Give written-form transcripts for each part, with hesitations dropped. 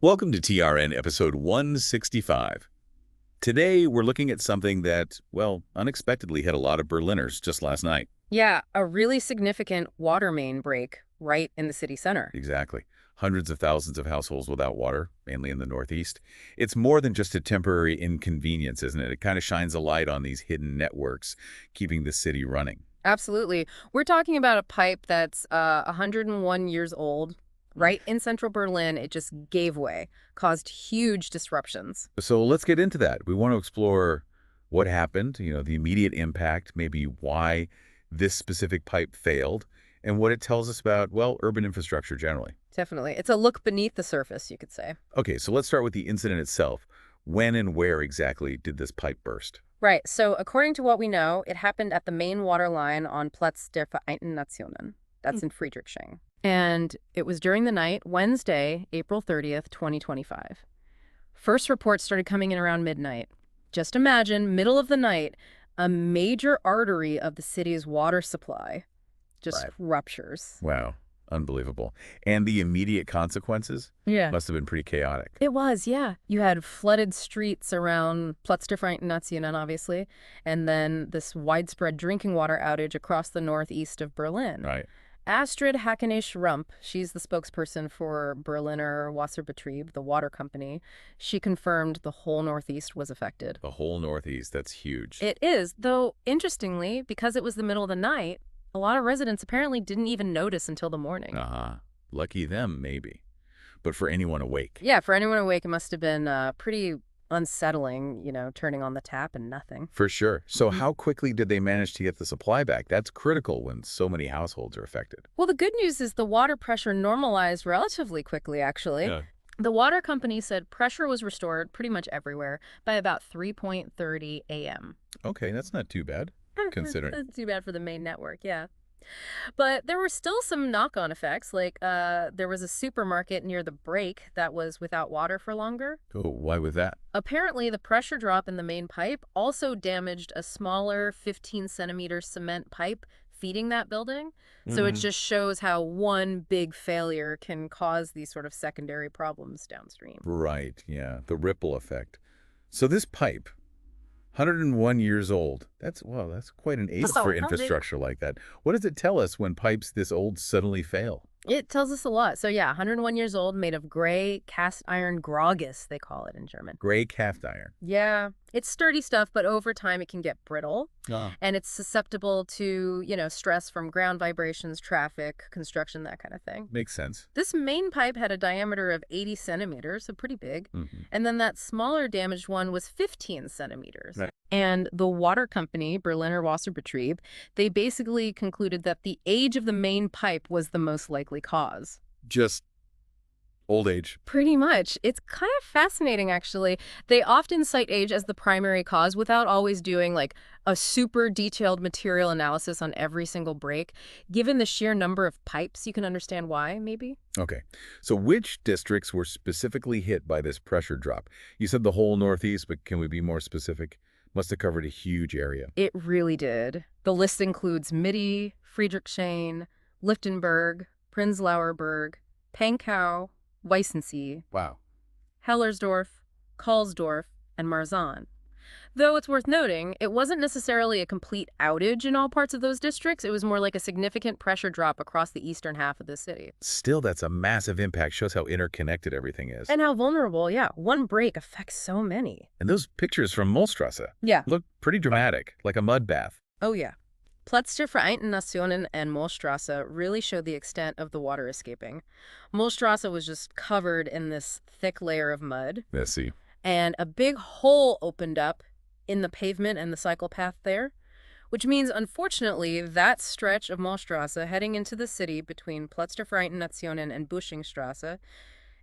Welcome to TRN episode 165. Today, we're looking at something that, well, unexpectedly hit a lot of Berliners just last night. Yeah, a really significant water main break right in the city center. Exactly. Hundreds of thousands of households without water, mainly in the Northeast. It's more than just a temporary inconvenience, isn't it? It kind of shines a light on these hidden networks, keeping the city running. Absolutely. We're talking about a pipe that's 101 years old. Right in central Berlin, it just gave way, caused huge disruptions. So let's get into that. We want to explore what happened, the immediate impact, maybe why this specific pipe failed, and what it tells us about, well, urban infrastructure generally. Definitely. It's a look beneath the surface, you could say. Okay, so let's start with the incident itself. When and where exactly did this pipe burst? Right. So according to what we know, it happened at the main water line on Platz der Vereinten Nationen. That's in Friedrichshain. And it was during the night, Wednesday, April 30th, 2025. First reports started coming in around midnight. Just imagine, middle of the night, a major artery of the city's water supply just ruptures. Wow, unbelievable. And the immediate consequences must have been pretty chaotic. It was, yeah. You had flooded streets around Platz der Vereinten Nationen, obviously, and then this widespread drinking water outage across the northeast of Berlin. Right. Astrid Hackenisch-Rump, she's the spokesperson for Berliner Wasserbetrieb, the water company. She confirmed the whole Northeast was affected. The whole Northeast, that's huge. It is, though, interestingly, because it was the middle of the night, a lot of residents apparently didn't even notice until the morning. Lucky them, maybe. But for anyone awake. Yeah, for anyone awake, it must have been pretty unsettling, turning on the tap and nothing. For sure. So how quickly did they manage to get the supply back? That's critical when so many households are affected. Well, the good news is the water pressure normalized relatively quickly, actually. Yeah. The water company said pressure was restored pretty much everywhere by about 3:30 a.m. Okay, that's not too bad, considering. That's too bad for the main network, yeah. But there were still some knock-on effects, like there was a supermarket near the break that was without water for longer. Oh, why was that? Apparently, the pressure drop in the main pipe also damaged a smaller 15-centimeter cement pipe feeding that building. So it just shows how one big failure can cause these sort of secondary problems downstream. Right, yeah, the ripple effect. So this pipe, 101 years old. That's quite an age for infrastructure like that. What does it tell us when pipes this old suddenly fail? It tells us a lot. So yeah, 101 years old, made of gray cast iron graues, they call it in German. Gray cast iron. Yeah, it's sturdy stuff, but over time it can get brittle. And it's susceptible to, stress from ground vibrations, traffic, construction, that kind of thing. Makes sense. This main pipe had a diameter of 80 centimeters, so pretty big. And then that smaller damaged one was 15 centimeters. Right. And the water company, Berliner Wasserbetrieb, they basically concluded that the age of the main pipe was the most likely cause. Just old age. Pretty much. It's kind of fascinating, actually. They often cite age as the primary cause without always doing like a super detailed material analysis on every single break. Given the sheer number of pipes, you can understand why, maybe. Okay. So which districts were specifically hit by this pressure drop? You said the whole Northeast, but can we be more specific? Must have covered a huge area. It really did. The list includes Mitte, Friedrichshain, Lichtenberg, Prenzlauer Berg, Pankow, Weißensee, Hellersdorf, Karlsdorf, and Marzahn. Though it's worth noting, it wasn't necessarily a complete outage in all parts of those districts. It was more like a significant pressure drop across the eastern half of the city. Still, that's a massive impact. Shows how interconnected everything is. And how vulnerable, yeah. One break affects so many. And those pictures from Mollstraße look pretty dramatic, like a mud bath. Oh, yeah. Platz der Vereinten Nationen and Mollstraße really showed the extent of the water escaping. Mollstraße was just covered in this thick layer of mud. Messy. And a big hole opened up in the pavement and the cycle path there, which means, unfortunately, that stretch of Mollstraße heading into the city between Platz der Vereinten Nationen and Buschingstraße,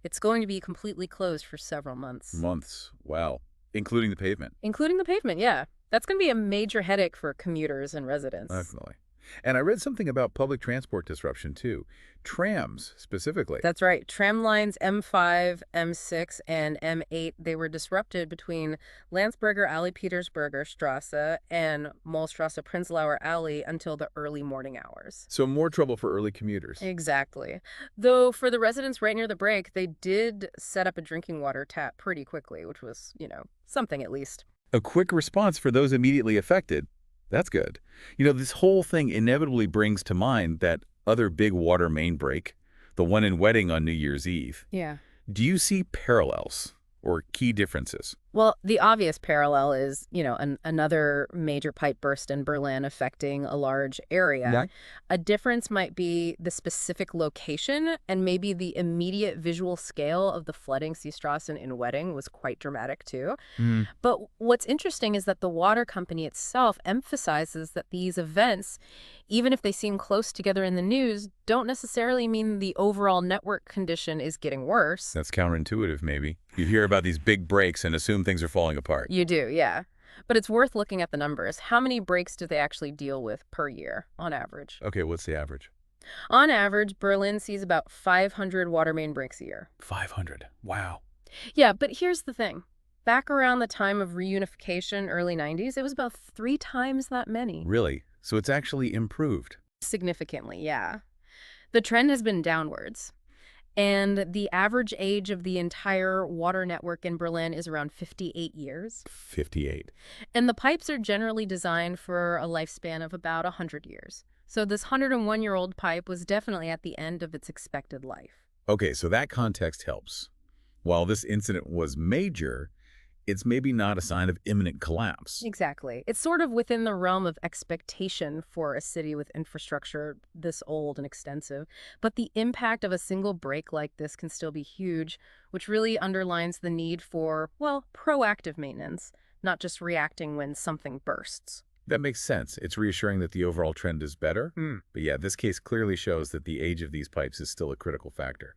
it's going to be completely closed for several months. Months. Wow. Including the pavement. Including the pavement, yeah. That's going to be a major headache for commuters and residents. Definitely. And I read something about public transport disruption, too. Trams, specifically. That's right. Tram lines M5, M6, and M8, they were disrupted between Landsberger Alley Petersburger Strasse and Mollstraße Prenzlauer Alley until the early morning hours. So more trouble for early commuters. Exactly. Though for the residents right near the break, they did set up a drinking water tap pretty quickly, which was, something at least. A quick response for those immediately affected. That's good. This whole thing inevitably brings to mind that other big water main break, the one in Wedding on New Year's Eve. Yeah. Do you see parallels or key differences? Well, the obvious parallel is, another major pipe burst in Berlin affecting a large area. Yeah. A difference might be the specific location, and maybe the immediate visual scale of the flooding Seestrassen in Wedding was quite dramatic too. But what's interesting is that the water company itself emphasizes that these events, even if they seem close together in the news, don't necessarily mean the overall network condition is getting worse. That's counterintuitive, maybe. You hear about these big breaks and assume things are falling apart. You do, yeah. But it's worth looking at the numbers. How many breaks do they actually deal with per year, on average? Okay, what's the average? On average, Berlin sees about 500 water main breaks a year. 500. Wow. Yeah, but here's the thing. Back around the time of reunification, early 90s, it was about 3 times that many. Really? So it's actually improved? Significantly, yeah. The trend has been downwards. And the average age of the entire water network in Berlin is around 58 years. 58. And the pipes are generally designed for a lifespan of about 100 years. So this 101-year-old pipe was definitely at the end of its expected life. Okay, so that context helps. While this incident was major, it's maybe not a sign of imminent collapse. Exactly. It's sort of within the realm of expectation for a city with infrastructure this old and extensive. But the impact of a single break like this can still be huge, which really underlines the need for, proactive maintenance, not just reacting when something bursts. That makes sense. It's reassuring that the overall trend is better. But yeah, this case clearly shows that the age of these pipes is still a critical factor.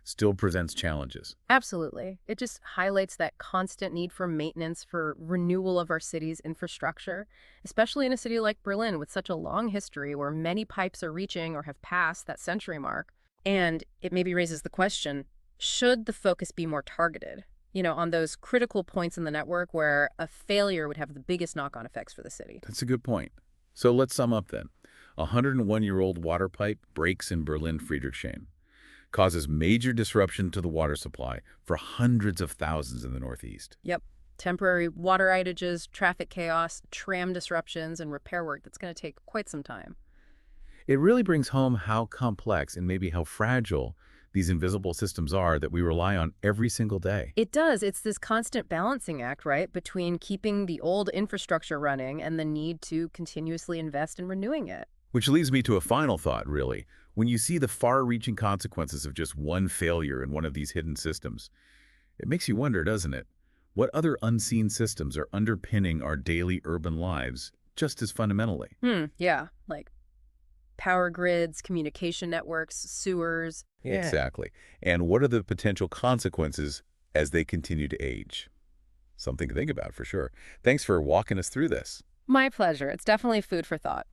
Still presents challenges. Absolutely. It just highlights that constant need for maintenance, for renewal of our city's infrastructure, especially in a city like Berlin with such a long history where many pipes are reaching or have passed that century mark. And it maybe raises the question, should the focus be more targeted, on those critical points in the network where a failure would have the biggest knock-on effects for the city? That's a good point. So let's sum up then. A 101-year-old water pipe breaks in Berlin Friedrichshain. Causes major disruption to the water supply for hundreds of thousands in the Northeast. Yep. Temporary water outages, traffic chaos, tram disruptions, and repair work that's going to take quite some time. It really brings home how complex and maybe how fragile these invisible systems are that we rely on every single day. It does. It's this constant balancing act, right, between keeping the old infrastructure running and the need to continuously invest in renewing it. Which leads me to a final thought, really. When you see the far-reaching consequences of just one failure in one of these hidden systems, it makes you wonder, doesn't it? What other unseen systems are underpinning our daily urban lives just as fundamentally? Yeah, like power grids, communication networks, sewers. Yeah. Exactly. And what are the potential consequences as they continue to age? Something to think about for sure. Thanks for walking us through this. My pleasure. It's definitely food for thought.